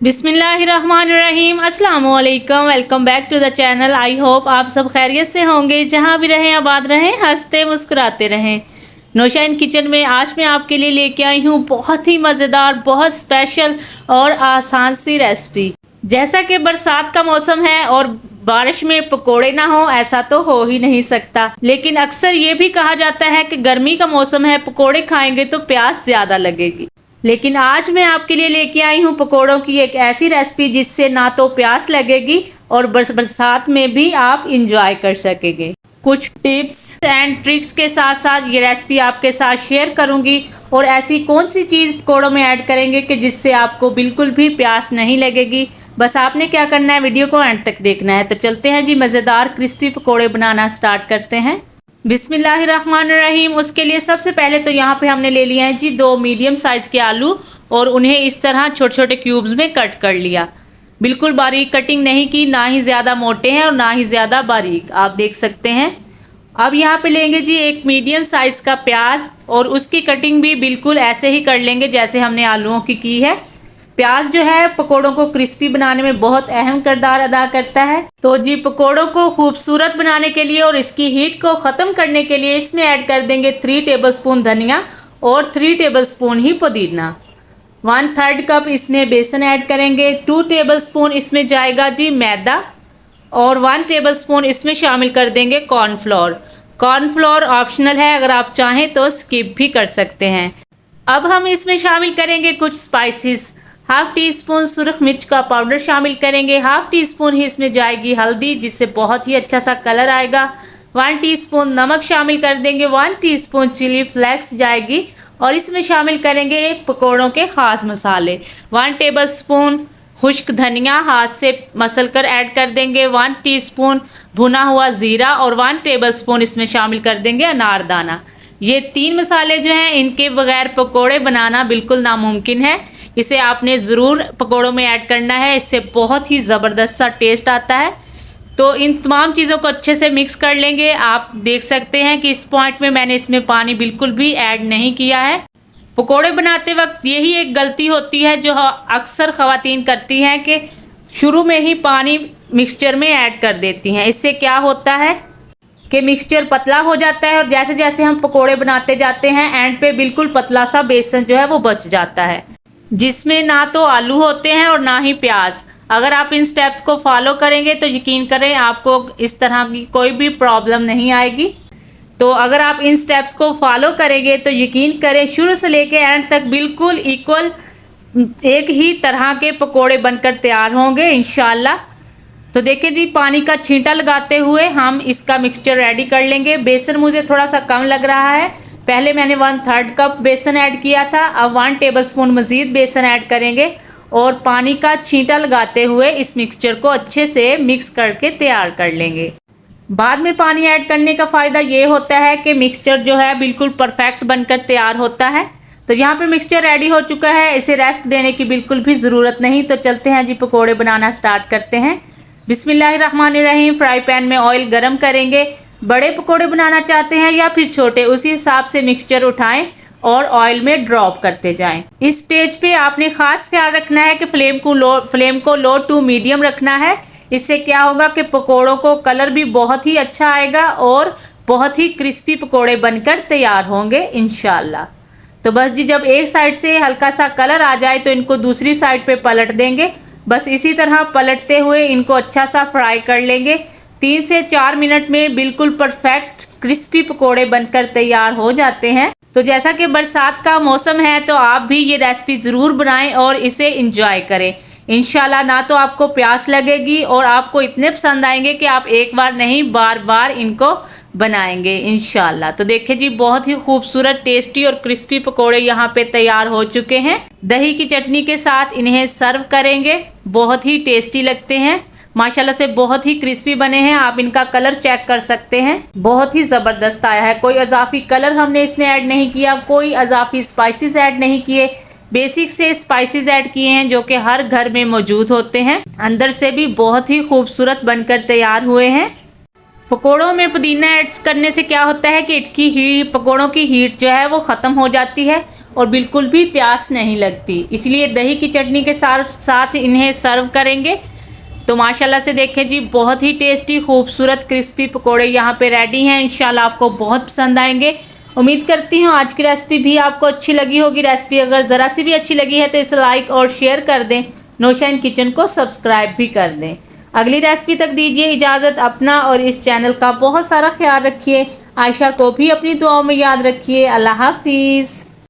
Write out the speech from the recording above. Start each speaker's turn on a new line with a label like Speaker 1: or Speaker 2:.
Speaker 1: बिस्मिल्लाहिर्रहमानिर्रहीम अस्सलाम वालेकुम। Welcome back to the channel. I hope आप सब खैरियत से होंगे, जहाँ भी रहें आबाद रहें, हंसते मुस्कुराते रहें। नौशाइन किचन में आज मैं आपके लिए लेके आई हूँ बहुत ही मज़ेदार, बहुत स्पेशल और आसान सी रेसिपी। जैसा कि बरसात का मौसम है और बारिश में पकोड़े ना हो, ऐसा तो हो ही नहीं सकता। लेकिन अक्सर ये भी कहा जाता है कि गर्मी का मौसम है, पकोड़े खाएंगे तो प्यास ज़्यादा लगेगी। लेकिन आज मैं आपके लिए लेके आई हूँ पकोड़ों की एक ऐसी रेसिपी जिससे ना तो प्यास लगेगी और बरसात में भी आप इंजॉय कर सकेंगे। कुछ टिप्स एंड ट्रिक्स के साथ साथ ये रेसिपी आपके साथ शेयर करूंगी। और ऐसी कौन सी चीज़ पकोड़ों में ऐड करेंगे कि जिससे आपको बिल्कुल भी प्यास नहीं लगेगी। बस आपने क्या करना है, वीडियो को एंड तक देखना है। तो चलते हैं जी, मज़ेदार क्रिस्पी पकोड़े बनाना स्टार्ट करते हैं। बिस्मिल्लाहिर्रहमानिर्रहीम। उसके लिए सबसे पहले तो यहाँ पे हमने ले लिया है जी 2 मीडियम साइज़ के आलू और उन्हें इस तरह छोटे छोटे क्यूब्स में कट कर लिया। बिल्कुल बारीक कटिंग नहीं की, ना ही ज़्यादा मोटे हैं और ना ही ज़्यादा बारीक, आप देख सकते हैं। अब यहाँ पे लेंगे जी एक मीडियम साइज़ का प्याज और उसकी कटिंग भी बिल्कुल ऐसे ही कर लेंगे जैसे हमने आलूओं की है। प्याज जो है पकोड़ों को क्रिस्पी बनाने में बहुत अहम किरदार अदा करता है। तो जी पकोड़ों को खूबसूरत बनाने के लिए और इसकी हीट को ख़त्म करने के लिए इसमें ऐड कर देंगे 3 टेबलस्पून धनिया और 3 टेबलस्पून ही पुदीना। 1/3 कप इसमें बेसन ऐड करेंगे। 2 टेबलस्पून इसमें जाएगा जी मैदा और 1 टेबलस्पून इसमें शामिल कर देंगे कॉर्नफ्लोर। कॉर्नफ्लोर ऑप्शनल है, अगर आप चाहें तो स्किप भी कर सकते हैं। अब हम इसमें शामिल करेंगे कुछ स्पाइसेस। 1/2 टीस्पून सुरख मिर्च का पाउडर शामिल करेंगे। 1/2 टीस्पून ही इसमें जाएगी हल्दी, जिससे बहुत ही अच्छा सा कलर आएगा। 1 टीस्पून नमक शामिल कर देंगे। 1 टीस्पून चिली फ्लेक्स जाएगी और इसमें शामिल करेंगे पकोड़ों के ख़ास मसाले। 1 टेबलस्पून खुश्क धनिया हाथ से मसल कर ऐड कर देंगे। 1 टीस्पून भुना हुआ ज़ीरा और 1 टेबलस्पून इसमें शामिल कर देंगे अनारदाना। ये 3 मसाले जो हैं इनके बगैर पकोड़े बनाना बिल्कुल नामुमकिन है। इसे आपने ज़रूर पकोड़ों में ऐड करना है, इससे बहुत ही ज़बरदस्त सा टेस्ट आता है। तो इन तमाम चीज़ों को अच्छे से मिक्स कर लेंगे। आप देख सकते हैं कि इस पॉइंट में मैंने इसमें पानी बिल्कुल भी ऐड नहीं किया है। पकोड़े बनाते वक्त यही एक गलती होती है जो अक्सर ख़वातीन करती हैं कि शुरू में ही पानी मिक्सचर में ऐड कर देती हैं। इससे क्या होता है कि मिक्सचर पतला हो जाता है और जैसे जैसे हम पकोड़े बनाते जाते हैं एंड पे बिल्कुल पतला सा बेसन जो है वो बच जाता है, जिसमें ना तो आलू होते हैं और ना ही प्याज। अगर आप इन स्टेप्स को फॉलो करेंगे तो यकीन करें आपको इस तरह की कोई भी प्रॉब्लम नहीं आएगी। तो अगर आप इन स्टेप्स को फॉलो करेंगे तो यकीन करें शुरू से लेके एंड तक बिल्कुल इक्वल एक ही तरह के पकोड़े बनकर तैयार होंगे इंशाल्लाह। तो देखिए जी, पानी का छींटा लगाते हुए हम इसका मिक्सचर रेडी कर लेंगे। बेसन मुझे थोड़ा सा कम लग रहा है, पहले मैंने 1/3 कप बेसन ऐड किया था, अब 1 टेबलस्पून मज़ीद बेसन ऐड करेंगे और पानी का छींटा लगाते हुए इस मिक्सचर को अच्छे से मिक्स करके तैयार कर लेंगे। बाद में पानी ऐड करने का फ़ायदा ये होता है कि मिक्सचर जो है बिल्कुल परफेक्ट बनकर तैयार होता है। तो यहाँ पे मिक्सचर रेडी हो चुका है, इसे रेस्ट देने की बिल्कुल भी ज़रूरत नहीं। तो चलते हैं जी, पकोड़े बनाना स्टार्ट करते हैं। बिस्मिल्लाहिर्रहमानिर्रहीम। फ्राई पैन में ऑयल गरम करेंगे। बड़े पकोड़े बनाना चाहते हैं या फिर छोटे, उसी हिसाब से मिक्सचर उठाएं और ऑयल में ड्रॉप करते जाएं। इस स्टेज पे आपने ख़ास ख्याल रखना है कि फ्लेम को लो टू मीडियम रखना है। इससे क्या होगा कि पकोड़ों को कलर भी बहुत ही अच्छा आएगा और बहुत ही क्रिस्पी पकोड़े बनकर तैयार होंगे इंशाल्लाह। तो बस जी, जब एक साइड से हल्का सा कलर आ जाए तो इनको दूसरी साइड पे पलट देंगे। बस इसी तरह पलटते हुए इनको अच्छा सा फ्राई कर लेंगे। 3 से 4 मिनट में बिल्कुल परफेक्ट क्रिस्पी पकोड़े बनकर तैयार हो जाते हैं। तो जैसा कि बरसात का मौसम है तो आप भी ये रेसिपी ज़रूर बनाएं और इसे इंजॉय करें इंशाल्लाह। ना तो आपको प्यास लगेगी और आपको इतने पसंद आएंगे कि आप एक बार नहीं बार बार इनको बनाएंगे इंशाल्लाह। तो देखिए जी, बहुत ही खूबसूरत टेस्टी और क्रिस्पी पकोड़े यहाँ पे तैयार हो चुके हैं। दही की चटनी के साथ इन्हें सर्व करेंगे, बहुत ही टेस्टी लगते हैं। माशाल्लाह से बहुत ही क्रिस्पी बने हैं। आप इनका कलर चेक कर सकते हैं, बहुत ही ज़बरदस्त आया है। कोई इजाफी कलर हमने इसमें ऐड नहीं किया, कोई इजाफी स्पाइसेस ऐड नहीं किए। बेसिक से स्पाइसेस ऐड किए हैं जो कि हर घर में मौजूद होते हैं। अंदर से भी बहुत ही खूबसूरत बनकर तैयार हुए हैं। पकोड़ों में पुदीना ऐड करने से क्या होता है कि पकोड़ों की हीट जो है वो ख़त्म हो जाती है और बिल्कुल भी प्यास नहीं लगती। इसलिए दही की चटनी के साथ साथ इन्हें सर्व करेंगे तो माशाल्लाह से देखें जी, बहुत ही टेस्टी खूबसूरत क्रिस्पी पकोड़े यहाँ पे रेडी हैं। इंशाल्लाह आपको बहुत पसंद आएंगे। उम्मीद करती हूँ आज की रेसिपी भी आपको अच्छी लगी होगी। रेसिपी अगर ज़रा सी भी अच्छी लगी है तो इसे लाइक और शेयर कर दें। नौशाइन किचन को सब्सक्राइब भी कर दें। अगली रेसिपी तक दीजिए इजाज़त। अपना और इस चैनल का बहुत सारा ख्याल रखिए। आयशा को भी अपनी दुआओं में याद रखिए। अल्लाह हाफिज़।